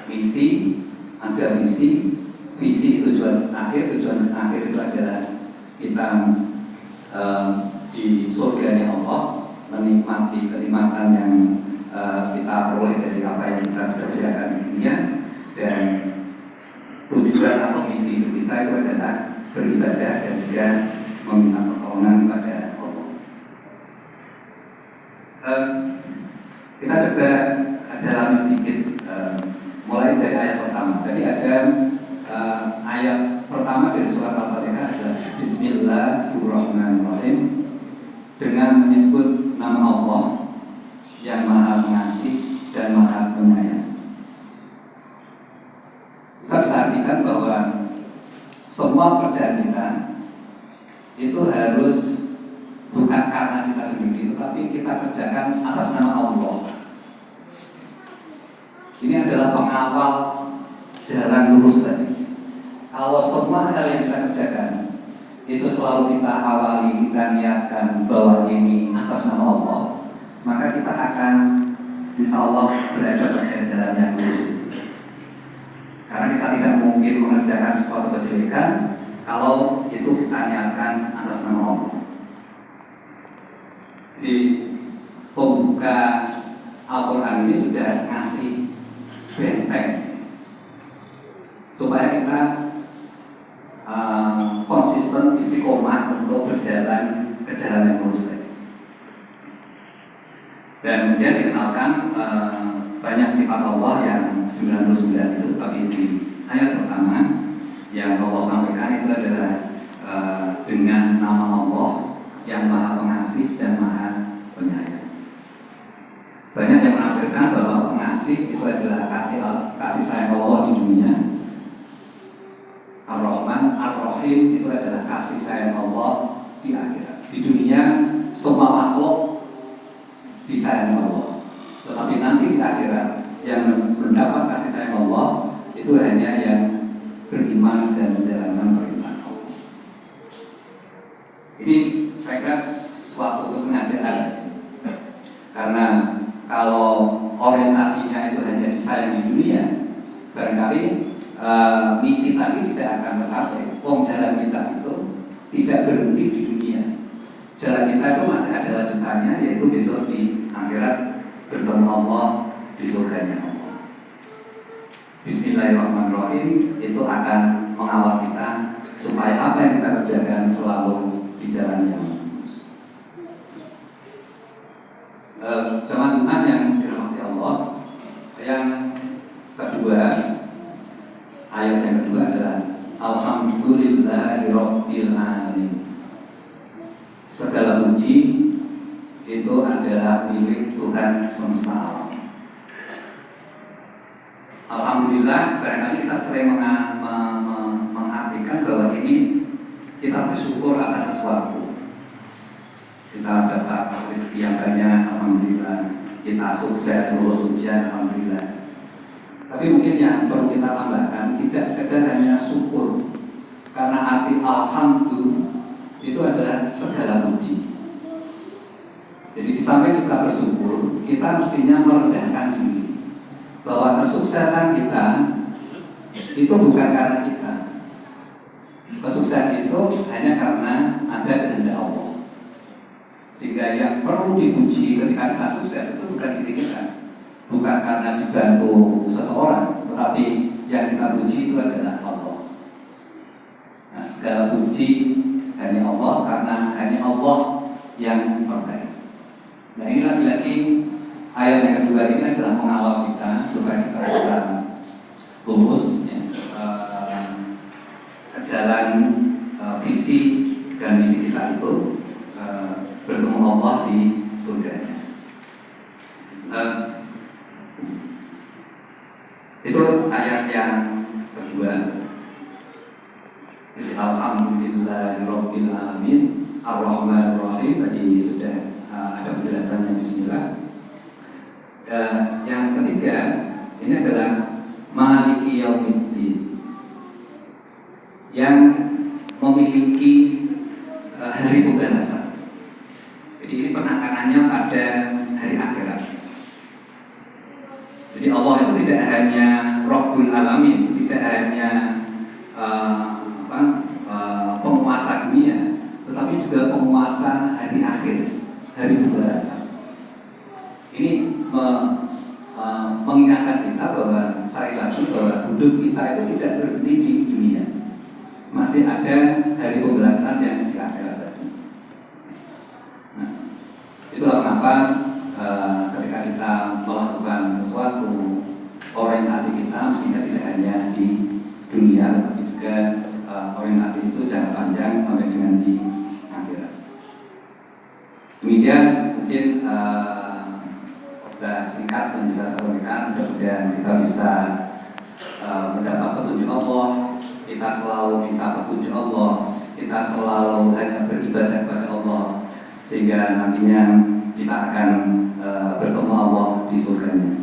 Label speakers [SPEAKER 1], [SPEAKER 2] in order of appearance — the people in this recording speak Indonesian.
[SPEAKER 1] Misi, ada visi tujuan akhir itu adalah kita di surganya Allah, menikmati kenikmatan yang kita peroleh dari apa yang kita sudah kerjakan di dunia. Dan tujuan atau misi hidup kita itu adalah beribadah dan juga meminta pertolongan kepada Allah. Kita coba dalami sedikit mulai dari ayat pertama. Tadi ada ayat pertama dari surat Al-Fatihah adalah Bismillahirrahmanirrahim, dengan menyebut nama Allah yang Maha Pengasih dan Maha Penyayang. Kita bisa artikan bahwa semua kerjaan kita itu harus bukan karena kita sendiri, tetapi kita kerjakan atas nama Allah. Ini adalah pengawal jalan lurus tadi. Kalau semua hal yang kita kerjakan itu selalu kita awali, kita niatkan bahwa ini atas nama Allah, maka kita akan insya Allah berada pada jalan yang lurus. Karena kita tidak mungkin mengerjakan sesuatu kejelekan kalau itu kita niatkan atas nama Allah. Di pembuka Al-Quran ini sudah ngasih benteng supaya kita konsisten istiqomah untuk berjalan ke jalan yang lurus tadi. Dan kemudian dikenalkan banyak sifat Allah yang 99 itu, tapi di ayat pertama yang Allah sampaikan itu adalah dengan nama Allah yang Maha Pengasih dan Maha Penyayang. Banyak yang menafsirkan bahwa pengasih itu adalah kasih sayang Allah di dunia. Ar-Rahman, Ar-Rahim itu adalah kasih sayang Allah di akhirat. Di dunia semua makhluk disayang Allah, tetapi nanti di akhirat yang mendapat kasih sayang Allah itu hanya yang beriman dan menjalankan perintah Allah. Ini saya kira suatu kesengajaan, karena kalau orientasinya itu hanya disayang di dunia, barangkali misi tadi tidak akan tercapai. Jalan kita itu tidak berhenti di dunia. Jalan kita itu masih ada lanjutannya, yaitu besok di akhirat bertemu Allah di surganya Allah. Bismillahirrahmanirrahim itu akan mengawal kita supaya apa yang kita kerjakan selalu di jalan yang lurus. Jemaah Jumat yang dirahmati Allah, yang kedua, ayat yang kedua adalah Alhamdulillahirabbil alamin. Segala puji itu adalah milik Tuhan semesta alam. Alhamdulillah, barangkali kita sering mengartikan bahwa ini kita bersyukur atas sesuatu. Kita dapat rezeki yang banyak, alhamdulillah. Kita sukses lulus ujian, alhamdulillah. Tapi mungkin yang perlu kita tambahkan, tidak sekedar hanya syukur, karena arti alhamdulillah itu adalah segala puji. Jadi di samping kita bersyukur, kita mestinya merendahkan diri bahwa kesuksesan kita itu bukan karena kita. Kesuksesan itu hanya karena ada kehendak Allah. Sehingga yang perlu dipuji ketika kita sukses itu bukan diri kita, bukan karena dibantu seseorang, tetapi yang kita puji itu adalah Allah. Nah, segala puji hanya Allah, karena hanya Allah yang terbaik. Nah, ini lagi-lagi ayat yang kedua ini adalah mengawal kita supaya kita bisa lurus ke jalan visi dan misi kita itu bertemu Allah di surganya. Itu ayat yang kedua. Jadi Alhamdulillahirabbil alamin, Ar-Rahmanir-Rahim tadi sudah ada penjelasannya. Bismillah. Yang ketiga ini adalah Maliki Yaumiddin, yang memiliki hari pembalasan. Jadi ini penekanannya pada hari akhirat. Jadi Allah itu tidak hanya Rabbul Alamin, tidak hanya penguasa dunia, tetapi juga penguasa hari akhir, hari pembalasan. Ini mengingatkan kita bahwa sekali lagi bahwa hidup kita itu tidak berhenti di dunia, masih ada hari pembalasan yang di akhirat tadi. Nah, itulah kenapa ketika kita melakukan sesuatu, orientasi kita mestinya tidak hanya di dunia, tetapi juga orientasi itu jangka panjang sampai dengan di akhirat. Demikian mungkin singkat yang bisa saya sampaikan. Mudah-mudahan kita bisa mendapat petunjuk Allah. Kita selalu minta petunjuk Allah. Kita selalu hanya beribadah kepada Allah, sehingga nantinya kita akan bertemu Allah di surga-Nya.